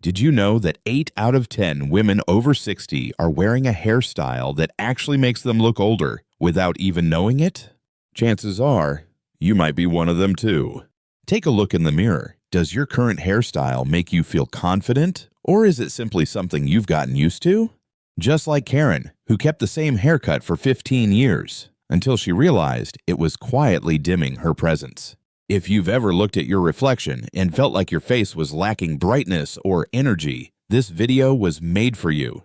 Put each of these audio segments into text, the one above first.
Did you know that 8 out of 10 women over 60 are wearing a hairstyle that actually makes them look older without even knowing it? Chances are, you might be one of them too. Take a look in the mirror. Does your current hairstyle make you feel confident, or is it simply something you've gotten used to? Just like Karen, who kept the same haircut for 15 years, until she realized it was quietly dimming her presence. If you've ever looked at your reflection and felt like your face was lacking brightness or energy, this video was made for you.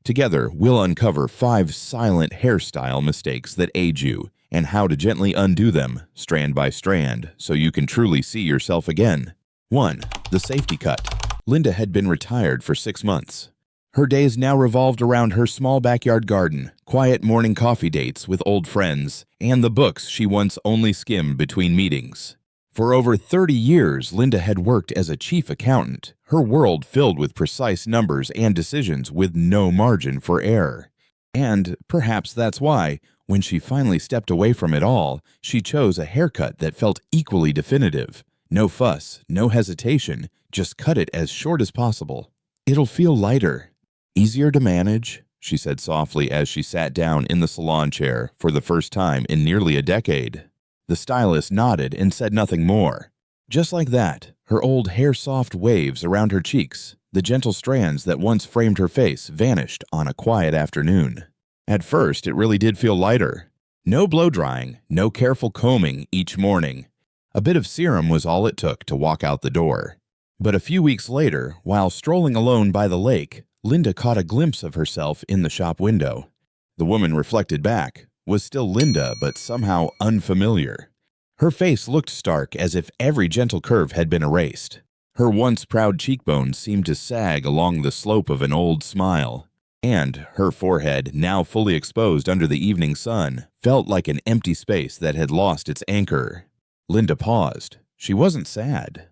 Together, we'll uncover 5 silent hairstyle mistakes that age you and how to gently undo them, strand by strand, so you can truly see yourself again. 1. The safety cut. Linda had been retired for 6 months. Her days now revolved around her small backyard garden, quiet morning coffee dates with old friends, and the books she once only skimmed between meetings. For over 30 years, Linda had worked as a chief accountant, her world filled with precise numbers and decisions with no margin for error. And perhaps that's why, when she finally stepped away from it all, she chose a haircut that felt equally definitive. No fuss, no hesitation, just cut it as short as possible. It'll feel lighter, easier to manage, she said softly as she sat down in the salon chair for the first time in nearly a decade. The stylist nodded and said nothing more. Just like that, her old hair-soft waves around her cheeks, the gentle strands that once framed her face, vanished on a quiet afternoon. At first, it really did feel lighter. No blow-drying, no careful combing each morning. A bit of serum was all it took to walk out the door. But a few weeks later, while strolling alone by the lake, Linda caught a glimpse of herself in the shop window. The woman reflected back, was still Linda, but somehow unfamiliar. Her face looked stark, as if every gentle curve had been erased. Her once proud cheekbones seemed to sag along the slope of an old smile, and her forehead, now fully exposed under the evening sun, felt like an empty space that had lost its anchor. Linda paused. She wasn't sad,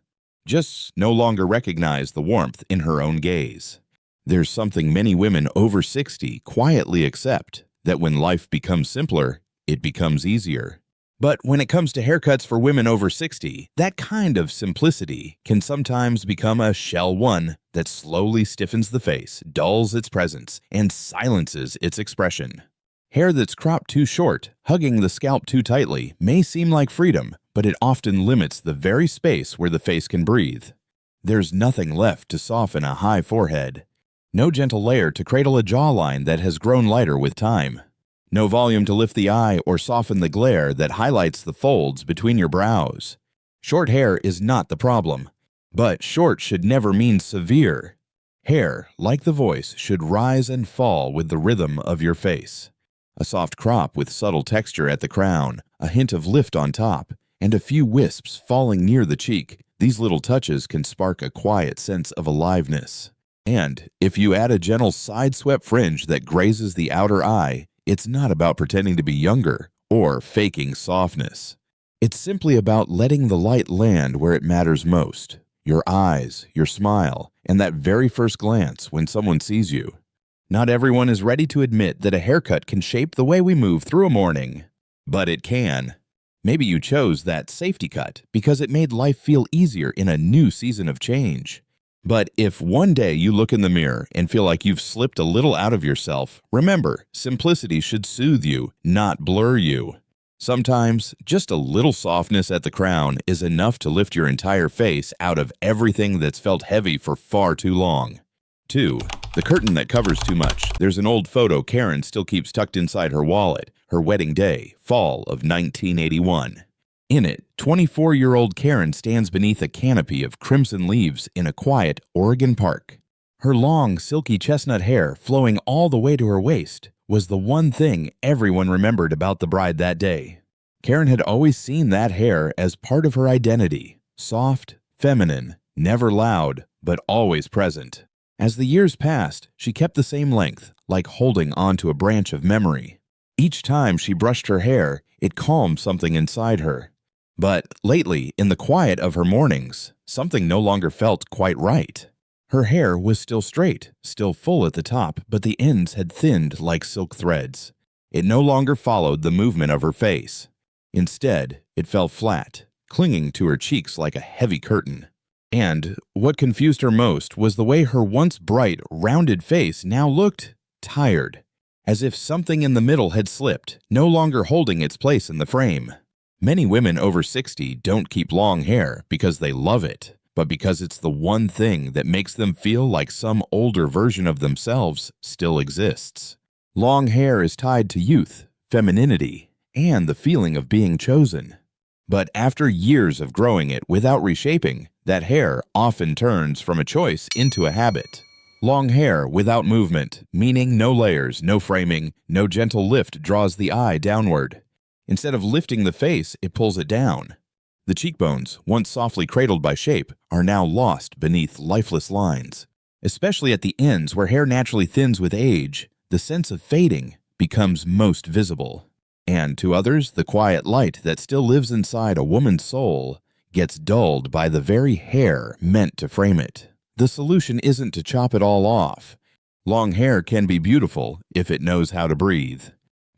just no longer recognized the warmth in her own gaze. There's something many women over 60 quietly accept, that when life becomes simpler, it becomes easier. But when it comes to haircuts for women over 60, that kind of simplicity can sometimes become a shell one that slowly stiffens the face, dulls its presence, and silences its expression. Hair that's cropped too short, hugging the scalp too tightly, may seem like freedom, but it often limits the very space where the face can breathe. There's nothing left to soften a high forehead. No gentle layer to cradle a jawline that has grown lighter with time. No volume to lift the eye or soften the glare that highlights the folds between your brows. Short hair is not the problem, but short should never mean severe. Hair, like the voice, should rise and fall with the rhythm of your face. A soft crop with subtle texture at the crown, a hint of lift on top, and a few wisps falling near the cheek. These little touches can spark a quiet sense of aliveness. And if you add a gentle side-swept fringe that grazes the outer eye, it's not about pretending to be younger or faking softness. It's simply about letting the light land where it matters most. Your eyes, your smile, and that very first glance when someone sees you. Not everyone is ready to admit that a haircut can shape the way we move through a morning, but it can. Maybe you chose that safety cut because it made life feel easier in a new season of change. But if one day you look in the mirror and feel like you've slipped a little out of yourself, remember, simplicity should soothe you, not blur you. Sometimes, just a little softness at the crown is enough to lift your entire face out of everything that's felt heavy for far too long. 2. The curtain that covers too much. There's an old photo Karen still keeps tucked inside her wallet, her wedding day, fall of 1981. In it, 24-year-old Karen stands beneath a canopy of crimson leaves in a quiet Oregon park. Her long, silky chestnut hair, flowing all the way to her waist, was the one thing everyone remembered about the bride that day. Karen had always seen that hair as part of her identity, soft, feminine, never loud, but always present. As the years passed, she kept the same length, like holding onto a branch of memory. Each time she brushed her hair, it calmed something inside her. But lately, in the quiet of her mornings, something no longer felt quite right. Her hair was still straight, still full at the top, but the ends had thinned like silk threads. It no longer followed the movement of her face. Instead, it fell flat, clinging to her cheeks like a heavy curtain. And what confused her most was the way her once bright, rounded face now looked tired, as if something in the middle had slipped, no longer holding its place in the frame. Many women over 60 don't keep long hair because they love it, but because it's the one thing that makes them feel like some older version of themselves still exists. Long hair is tied to youth, femininity, and the feeling of being chosen. But after years of growing it without reshaping, that hair often turns from a choice into a habit. Long hair without movement, meaning no layers, no framing, no gentle lift draws the eye downward. Instead of lifting the face, it pulls it down. The cheekbones, once softly cradled by shape, are now lost beneath lifeless lines. Especially at the ends where hair naturally thins with age, the sense of fading becomes most visible. And to others, the quiet light that still lives inside a woman's soul gets dulled by the very hair meant to frame it. The solution isn't to chop it all off. Long hair can be beautiful if it knows how to breathe.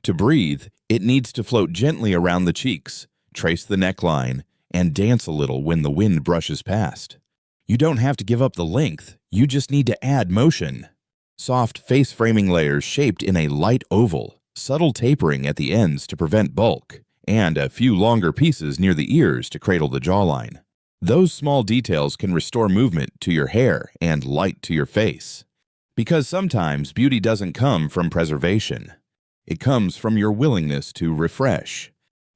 To breathe, it needs to float gently around the cheeks, trace the neckline, and dance a little when the wind brushes past. You don't have to give up the length, you just need to add motion. Soft face-framing layers shaped in a light oval, subtle tapering at the ends to prevent bulk, and a few longer pieces near the ears to cradle the jawline. Those small details can restore movement to your hair and light to your face. Because sometimes beauty doesn't come from preservation. It comes from your willingness to refresh.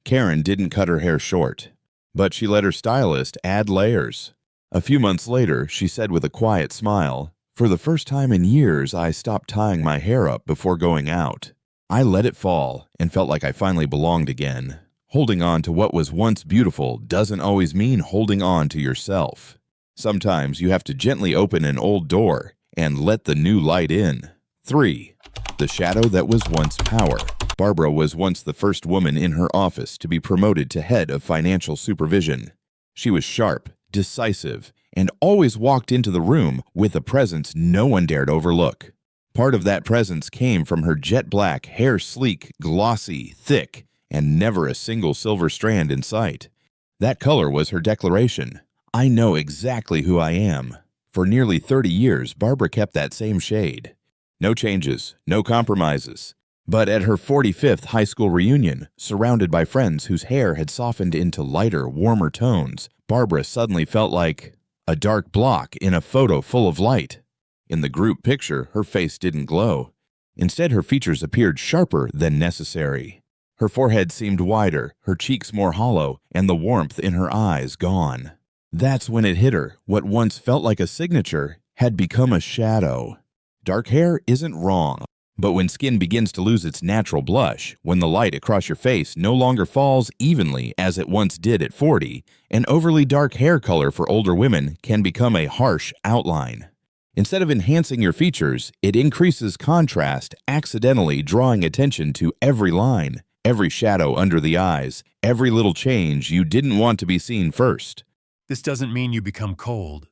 Karen didn't cut her hair short, but she let her stylist add layers. A few months later, she said with a quiet smile, "For the first time in years, I stopped tying my hair up before going out. I let it fall and felt like I finally belonged again." Holding on to what was once beautiful doesn't always mean holding on to yourself. Sometimes you have to gently open an old door and let the new light in. 3. The shadow that was once power. Barbara was once the first woman in her office to be promoted to head of financial supervision. She was sharp, decisive, and always walked into the room with a presence no one dared overlook. Part of that presence came from her jet black hair, sleek, glossy, thick, and never a single silver strand in sight. That color was her declaration. "I know exactly who I am." For nearly 30 years, Barbara kept that same shade. No changes, no compromises. But at her 45th high school reunion, surrounded by friends whose hair had softened into lighter, warmer tones, Barbara suddenly felt like a dark block in a photo full of light. In the group picture, her face didn't glow. Instead, her features appeared sharper than necessary. Her forehead seemed wider, her cheeks more hollow, and the warmth in her eyes gone. That's when it hit her. What once felt like a signature had become a shadow. Dark hair isn't wrong, but when skin begins to lose its natural blush, when the light across your face no longer falls evenly as it once did at 40, an overly dark hair color for older women can become a harsh outline. Instead of enhancing your features, it increases contrast, accidentally drawing attention to every line, every shadow under the eyes, every little change you didn't want to be seen first. This doesn't mean you become cold.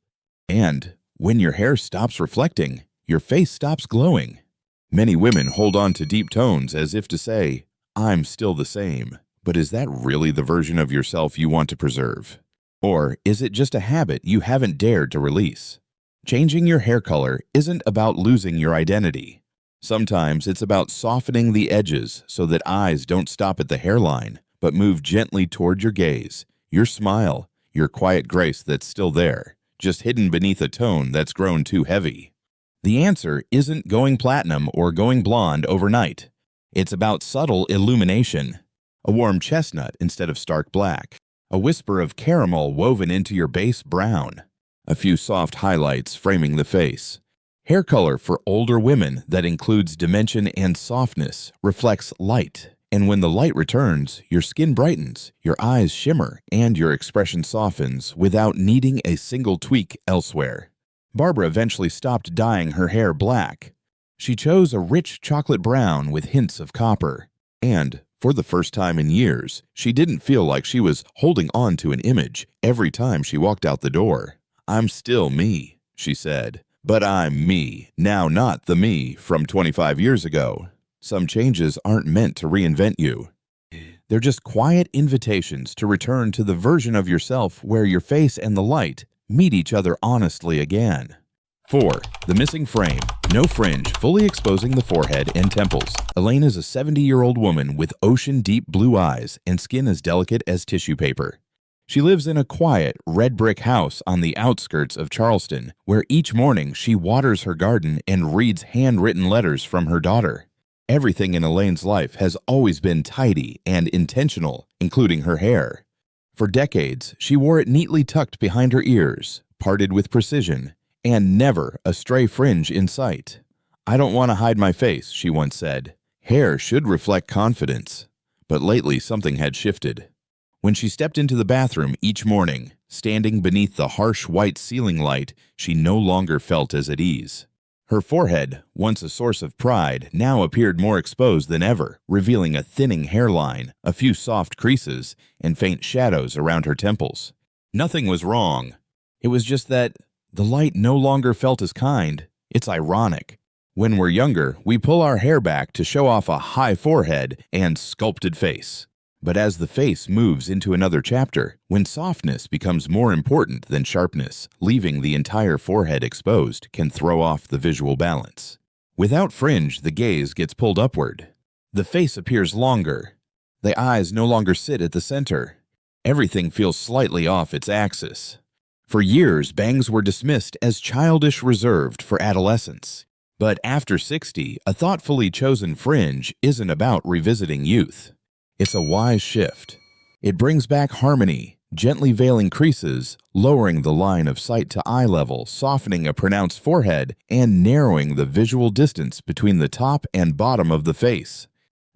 And when your hair stops reflecting, your face stops glowing. Many women hold on to deep tones as if to say, "I'm still the same." But is that really the version of yourself you want to preserve? Or is it just a habit you haven't dared to release? Changing your hair color isn't about losing your identity. Sometimes it's about softening the edges so that eyes don't stop at the hairline, but move gently toward your gaze, your smile, your quiet grace that's still there, just hidden beneath a tone that's grown too heavy. The answer isn't going platinum or going blonde overnight. It's about subtle illumination. A warm chestnut instead of stark black. A whisper of caramel woven into your base brown. A few soft highlights framing the face. Hair color for older women that includes dimension and softness reflects light. And when the light returns, your skin brightens, your eyes shimmer, and your expression softens without needing a single tweak elsewhere. Barbara eventually stopped dyeing her hair black. She chose a rich chocolate brown with hints of copper. And, for the first time in years, she didn't feel like she was holding on to an image every time she walked out the door. "I'm still me," she said. "But I'm me, now not the me from 25 years ago." Some changes aren't meant to reinvent you. They're just quiet invitations to return to the version of yourself where your face and the light meet each other honestly again. 4. The missing frame. No fringe, fully exposing the forehead and temples. Elaine is a 70-year-old woman with ocean-deep blue eyes and skin as delicate as tissue paper. She lives in a quiet, red-brick house on the outskirts of Charleston, where each morning she waters her garden and reads handwritten letters from her daughter. Everything in Elaine's life has always been tidy and intentional, including her hair. For decades, she wore it neatly tucked behind her ears, parted with precision, and never a stray fringe in sight. "I don't want to hide my face," she once said. Hair should reflect confidence. But lately something had shifted. When she stepped into the bathroom each morning, standing beneath the harsh white ceiling light, she no longer felt as at ease. Her forehead, once a source of pride, now appeared more exposed than ever, revealing a thinning hairline, a few soft creases, and faint shadows around her temples. Nothing was wrong. It was just that the light no longer felt as kind. It's ironic. When we're younger, we pull our hair back to show off a high forehead and sculpted face. But as the face moves into another chapter, when softness becomes more important than sharpness, leaving the entire forehead exposed can throw off the visual balance. Without fringe, the gaze gets pulled upward. The face appears longer. The eyes no longer sit at the center. Everything feels slightly off its axis. For years, bangs were dismissed as childish, reserved for adolescence. But after 60, a thoughtfully chosen fringe isn't about revisiting youth. It's a wise shift. It brings back harmony, gently veiling creases, lowering the line of sight to eye level, softening a pronounced forehead, and narrowing the visual distance between the top and bottom of the face.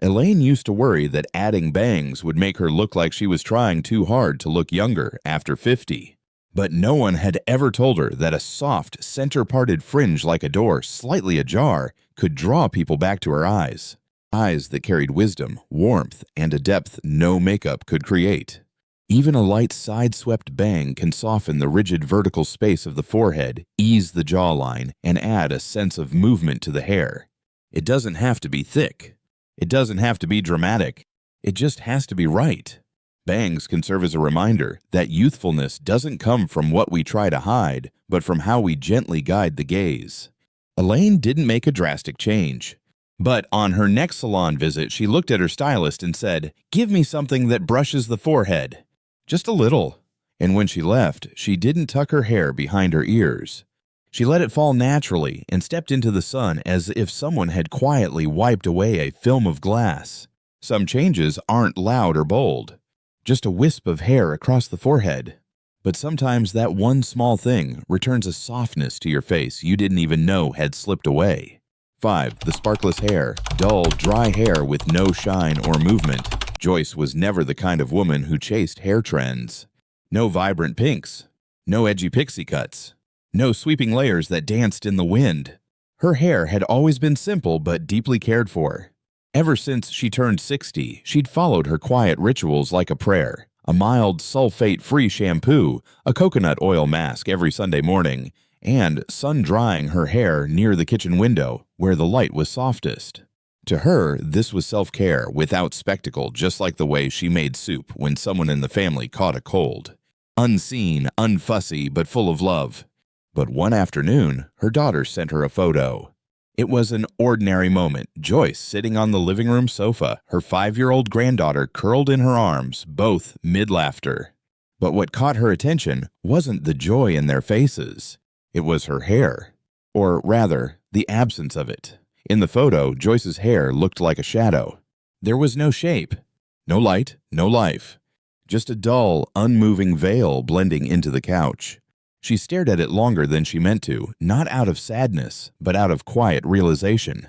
Elaine used to worry that adding bangs would make her look like she was trying too hard to look younger after 50. But no one had ever told her that a soft, center-parted fringe like a door, slightly ajar, could draw people back to her eyes. Eyes that carried wisdom, warmth, and a depth no makeup could create. Even a light side-swept bang can soften the rigid vertical space of the forehead, ease the jawline, and add a sense of movement to the hair. It doesn't have to be thick. It doesn't have to be dramatic. It just has to be right. Bangs can serve as a reminder that youthfulness doesn't come from what we try to hide, but from how we gently guide the gaze. Elaine didn't make a drastic change. But on her next salon visit, she looked at her stylist and said, "Give me something that brushes the forehead. Just a little." And when she left, she didn't tuck her hair behind her ears. She let it fall naturally and stepped into the sun as if someone had quietly wiped away a film of glass. Some changes aren't loud or bold. Just a wisp of hair across the forehead. But sometimes that one small thing returns a softness to your face you didn't even know had slipped away. 5. The sparkless hair. Dull, dry hair with no shine or movement. Joyce was never the kind of woman who chased hair trends. No vibrant pinks. No edgy pixie cuts. No sweeping layers that danced in the wind. Her hair had always been simple but deeply cared for. Ever since she turned 60, she'd followed her quiet rituals like a prayer. A mild, sulfate-free shampoo, a coconut oil mask every Sunday morning, and sun-drying her hair near the kitchen window where the light was softest. To her, this was self-care without spectacle, just like the way she made soup when someone in the family caught a cold. Unseen, unfussy, but full of love. But one afternoon, her daughter sent her a photo. It was an ordinary moment. Joyce sitting on the living room sofa, her 5-year-old granddaughter curled in her arms, both mid-laughter. But what caught her attention wasn't the joy in their faces. It was her hair. Or rather, the absence of it. In the photo, Joyce's hair looked like a shadow. There was no shape, no light, no life. Just a dull, unmoving veil blending into the couch. She stared at it longer than she meant to, not out of sadness, but out of quiet realization.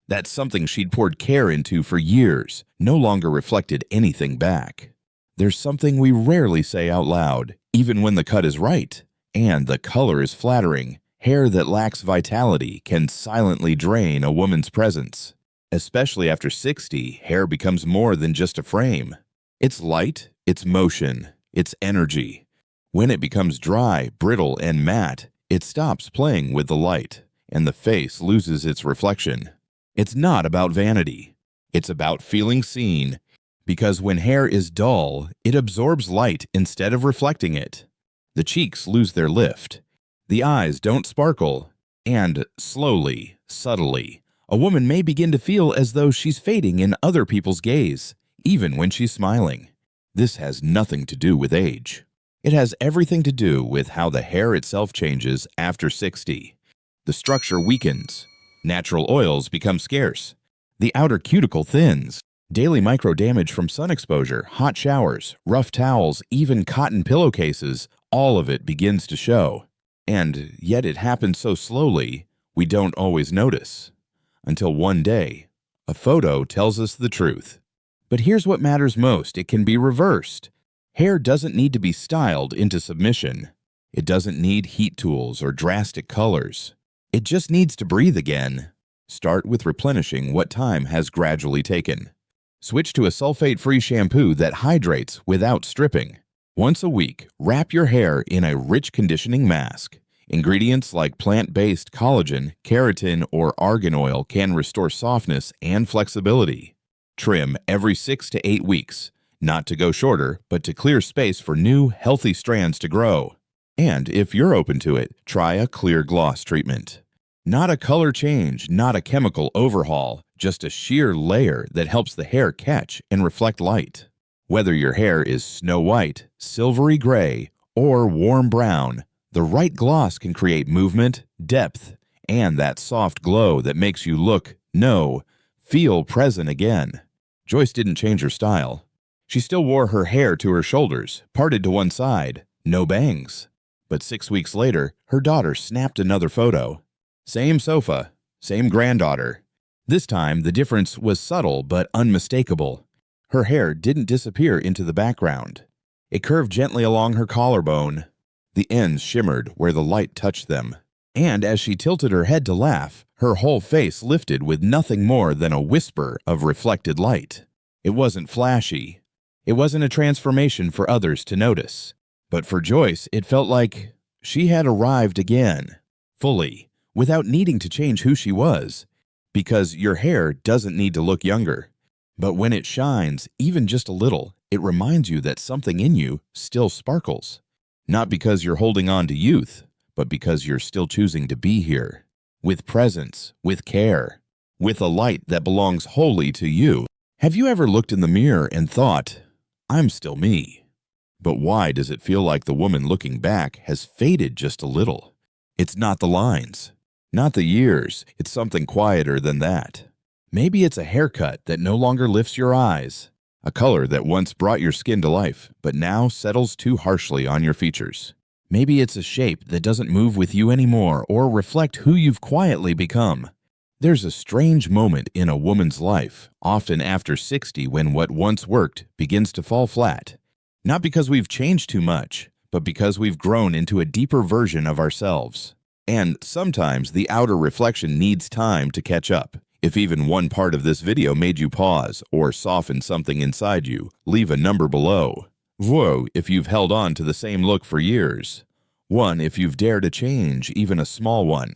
That something she'd poured care into for years no longer reflected anything back. There's something we rarely say out loud, even when the cut is right, and the color is flattering. Hair that lacks vitality can silently drain a woman's presence. Especially after 60, hair becomes more than just a frame. It's light, it's motion, it's energy. When it becomes dry, brittle, and matte, it stops playing with the light, and the face loses its reflection. It's not about vanity. It's about feeling seen, because when hair is dull, it absorbs light instead of reflecting it. The cheeks lose their lift. The eyes don't sparkle. And slowly, subtly, a woman may begin to feel as though she's fading in other people's gaze, even when she's smiling. This has nothing to do with age. It has everything to do with how the hair itself changes after 60. The structure weakens. Natural oils become scarce. The outer cuticle thins. Daily micro-damage from sun exposure, hot showers, rough towels, even cotton pillowcases, all of it begins to show. And yet it happens so slowly, we don't always notice. Until one day, a photo tells us the truth. But here's what matters most: it can be reversed. Hair doesn't need to be styled into submission. It doesn't need heat tools or drastic colors. It just needs to breathe again. Start with replenishing what time has gradually taken. Switch to a sulfate-free shampoo that hydrates without stripping. Once a week, wrap your hair in a rich conditioning mask. Ingredients like plant-based collagen, keratin, or argan oil can restore softness and flexibility. Trim every 6 to 8 weeks, not to go shorter, but to clear space for new, healthy strands to grow. And if you're open to it, try a clear gloss treatment. Not a color change, not a chemical overhaul, just a sheer layer that helps the hair catch and reflect light. Whether your hair is snow white, silvery gray, or warm brown, the right gloss can create movement, depth, and that soft glow that makes you look, feel present again. Joyce didn't change her style. She still wore her hair to her shoulders, parted to one side, no bangs. But 6 weeks later, her daughter snapped another photo. Same sofa, same granddaughter. This time, the difference was subtle but unmistakable. Her hair didn't disappear into the background. It curved gently along her collarbone. The ends shimmered where the light touched them. And as she tilted her head to laugh, her whole face lifted with nothing more than a whisper of reflected light. It wasn't flashy. It wasn't a transformation for others to notice. But for Joyce, it felt like she had arrived again, fully, without needing to change who she was. Because your hair doesn't need to look younger. But when it shines, even just a little, it reminds you that something in you still sparkles. Not because you're holding on to youth, but because you're still choosing to be here. With presence, with care, with a light that belongs wholly to you. Have you ever looked in the mirror and thought, I'm still me? But why does it feel like the woman looking back has faded just a little? It's not the lines, not the years, it's something quieter than that. Maybe it's a haircut that no longer lifts your eyes, a color that once brought your skin to life, but now settles too harshly on your features. Maybe it's a shape that doesn't move with you anymore or reflect who you've quietly become. There's a strange moment in a woman's life, often after 60, when what once worked begins to fall flat. Not because we've changed too much, but because we've grown into a deeper version of ourselves. And sometimes the outer reflection needs time to catch up. If even one part of this video made you pause or soften something inside you, leave a number below. Whoa, if you've held on to the same look for years. 1 if you've dared to change, even a small one.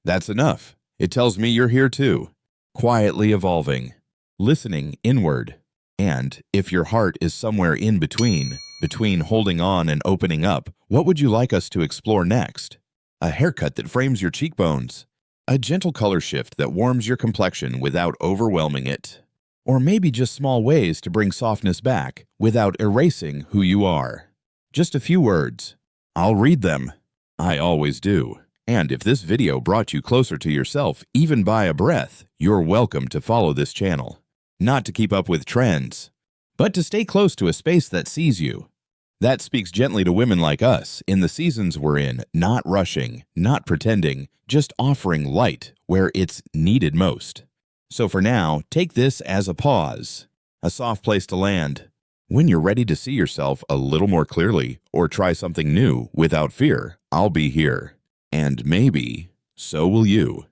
That's enough. It tells me you're here too, quietly evolving, listening inward. And if your heart is somewhere in between holding on and opening up, what would you like us to explore next? A haircut that frames your cheekbones. A gentle color shift that warms your complexion without overwhelming it. Or maybe just small ways to bring softness back without erasing who you are. Just a few words. I'll read them. I always do. And if this video brought you closer to yourself, even by a breath, you're welcome to follow this channel. Not to keep up with trends, but to stay close to a space that sees you. That speaks gently to women like us in the seasons we're in, not rushing, not pretending, just offering light where it's needed most. So for now, take this as a pause, a soft place to land. When you're ready to see yourself a little more clearly or try something new without fear, I'll be here. And maybe so will you.